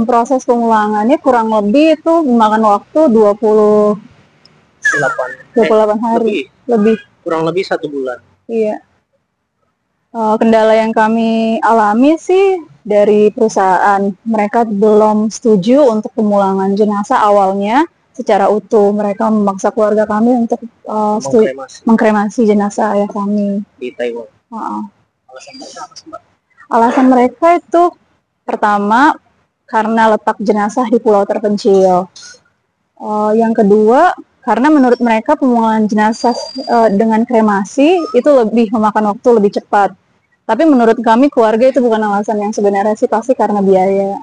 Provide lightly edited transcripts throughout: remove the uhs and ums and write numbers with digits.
Proses pemulangannya kurang lebih itu memakan waktu 28 hari lebih. Kurang lebih 1 bulan. Iya. Kendala yang kami alami sih dari perusahaan, mereka belum setuju untuk pemulangan jenazah awalnya secara utuh. Mereka memaksa keluarga kami untuk mengkremasi jenazah ayah kami di Taiwan. Alasan mereka apa sih, Mbak? Alasan mereka itu pertama karena letak jenazah di pulau terpencil. Yang kedua, karena menurut mereka pemulangan jenazah dengan kremasi itu lebih memakan waktu, lebih cepat. Tapi menurut kami keluarga itu bukan alasan yang sebenarnya sih, pasti karena biaya.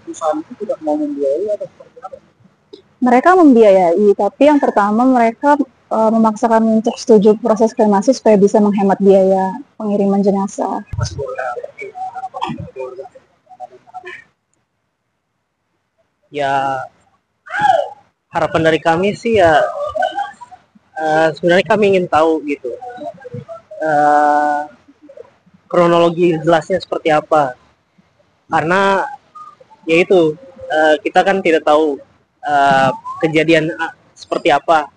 Perusahaan itu tidak mau membiayai atau seperti apa? Mereka membiayai, tapi yang pertama mereka memaksakan untuk setuju proses kremasi supaya bisa menghemat biaya pengiriman jenazah. Ya, harapan dari kami sih ya sebenarnya kami ingin tahu gitu kronologi jelasnya seperti apa, karena yaitu kita kan tidak tahu kejadian seperti apa,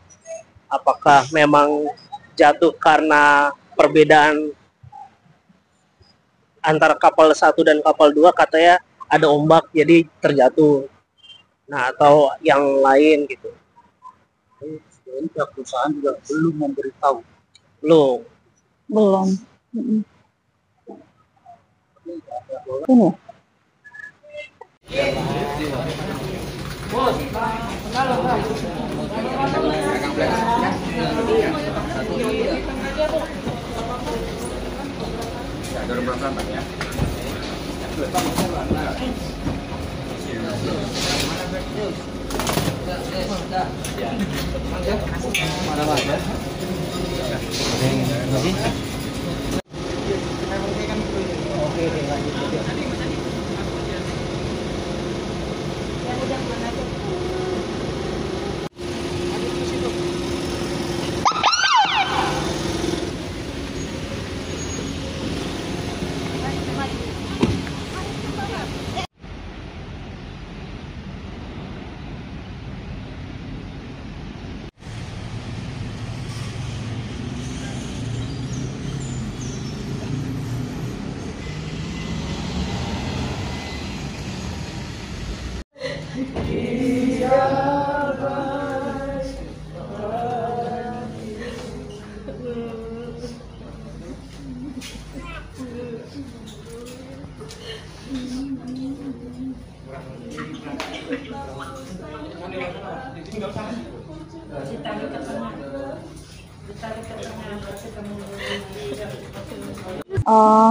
apakah memang jatuh karena perbedaan antara kapal 1 dan kapal 2, katanya ada ombak jadi terjatuh, nah atau yang lain gitu. Jadi pihak perusahaan juga belum memberitahu. Belum. Ini.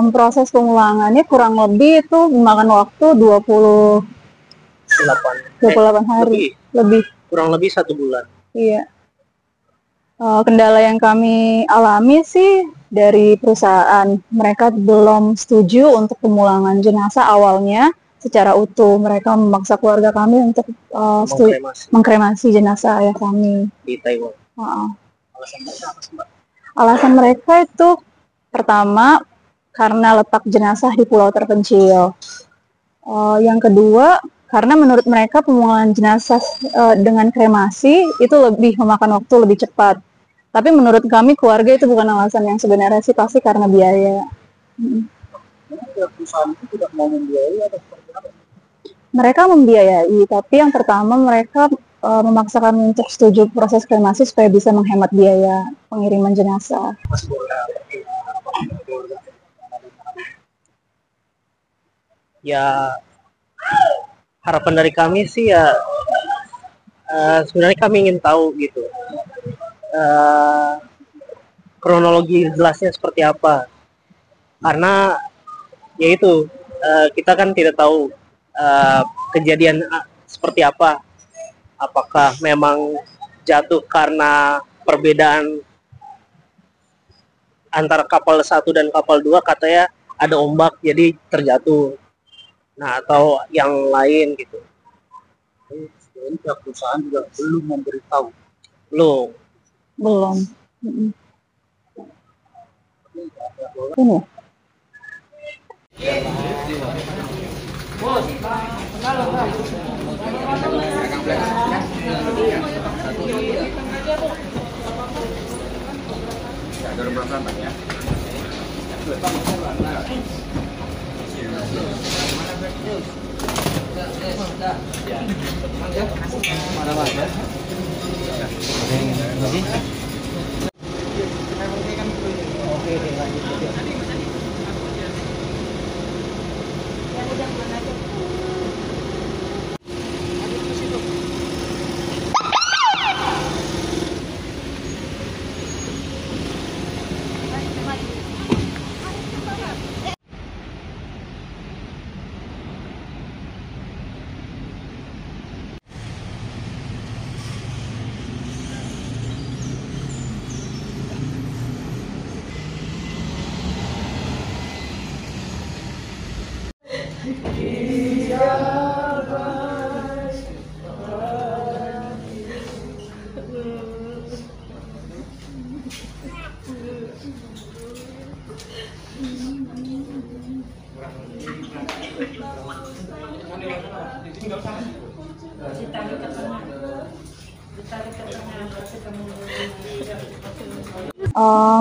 Proses pemulangannya kurang lebih itu memakan waktu 28 hari lebih. Kurang lebih 1 bulan. Iya. Kendala yang kami alami sih dari perusahaan, mereka belum setuju untuk pemulangan jenazah awalnya secara utuh. Mereka memaksa keluarga kami untuk mengkremasi jenazah ayah kami di Taiwan. Alasan mereka apa sih, Mbak? Alasan mereka itu pertama karena letak jenazah di pulau terpencil. Yang kedua, karena menurut mereka pemulangan jenazah dengan kremasi itu lebih memakan waktu, lebih cepat. Tapi menurut kami keluarga itu bukan alasan yang sebenarnya sih, pasti karena biaya. Perusahaan itu tidak mau membiayai atau seperti apa? Mereka membiayai, tapi yang pertama mereka memaksakan untuk setuju proses kremasi supaya bisa menghemat biaya pengiriman jenazah. Ya, harapan dari kami sih ya sebenarnya kami ingin tahu gitu kronologi jelasnya seperti apa, karena yaitu kita kan tidak tahu kejadian seperti apa, apakah memang jatuh karena perbedaan antara kapal 1 dan kapal 2, katanya ada ombak jadi terjatuh. Nah, atau yang lain gitu. Pihak perusahaan juga belum memberitahu. Belum. Mm-mm. Ini.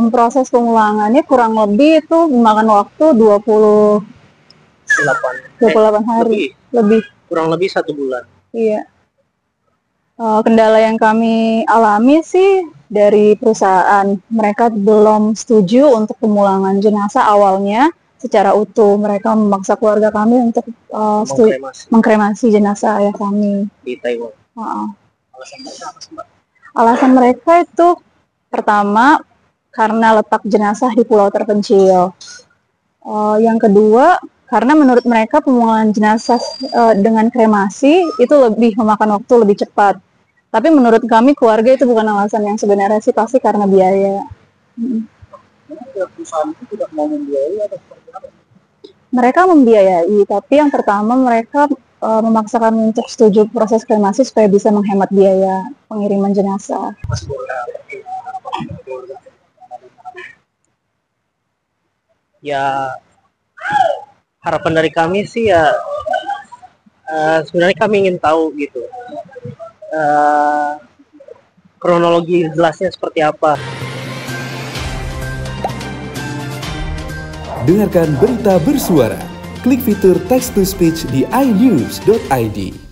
Proses pemulangannya kurang lebih itu memakan waktu 28 hari lebih. Kurang lebih 1 bulan. Iya. Kendala yang kami alami sih dari perusahaan, mereka belum setuju untuk pemulangan jenazah awalnya secara utuh. Mereka memaksa keluarga kami untuk mengkremasi jenazah ayah kami di Taiwan. Alasan mereka apa sih, Mbak? Alasan mereka itu pertama karena letak jenazah di pulau terpencil. Yang kedua, karena menurut mereka pemulangan jenazah dengan kremasi itu lebih memakan waktu lebih cepat. Tapi menurut kami keluarga itu bukan alasan yang sebenarnya sih, pasti karena biaya. Perusahaan itu tidak mau membiayai atau seperti apa? Mereka membiayai, tapi yang pertama mereka memaksakan untuk setuju proses kremasi supaya bisa menghemat biaya pengiriman jenazah. Ya, harapan dari kami sih ya sebenarnya kami ingin tahu gitu kronologi jelasnya seperti apa. Dengarkan berita bersuara. Klik fitur text to speech di inews.id.